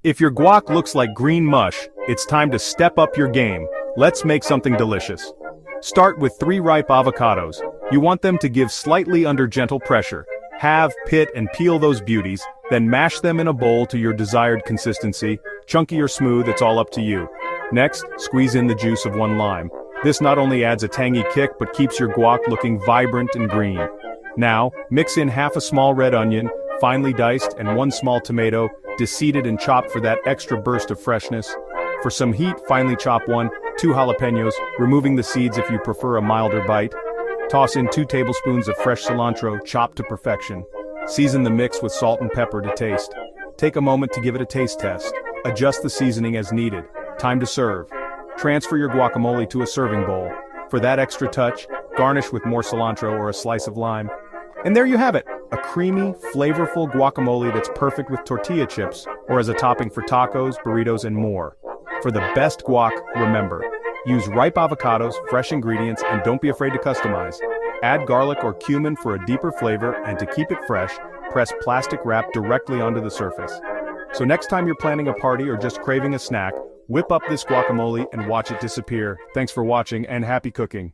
If your guac looks like green mush, it's time to step up your game. Let's make something delicious. Start with 3 ripe avocados. You want them to give slightly under gentle pressure. Halve, pit, and peel those beauties, then mash them in a bowl to your desired consistency. Chunky or smooth, it's all up to you. Next, squeeze in the juice of 1 lime. This not only adds a tangy kick but keeps your guac looking vibrant and green. Now, mix in half a small red onion, finely diced, and 1 small tomato, deseeded and chopped for that extra burst of freshness. For some heat, finely chop 2 jalapeños, removing the seeds if you prefer a milder bite. Toss in 2 tablespoons of fresh cilantro, chopped to perfection. Season the mix with salt and pepper to taste. Take a moment to give it a taste test. Adjust the seasoning as needed. Time to serve. Transfer your guacamole to a serving bowl. For that extra touch, garnish with more cilantro or a slice of lime. And there you have it, a creamy, flavorful guacamole that's perfect with tortilla chips or as a topping for tacos, burritos, and more. For the best guac, remember, use ripe avocados, fresh ingredients, and don't be afraid to customize. Add garlic or cumin for a deeper flavor, and to keep it fresh, press plastic wrap directly onto the surface. So next time you're planning a party or just craving a snack, whip up this guacamole and watch it disappear. Thanks for watching and happy cooking.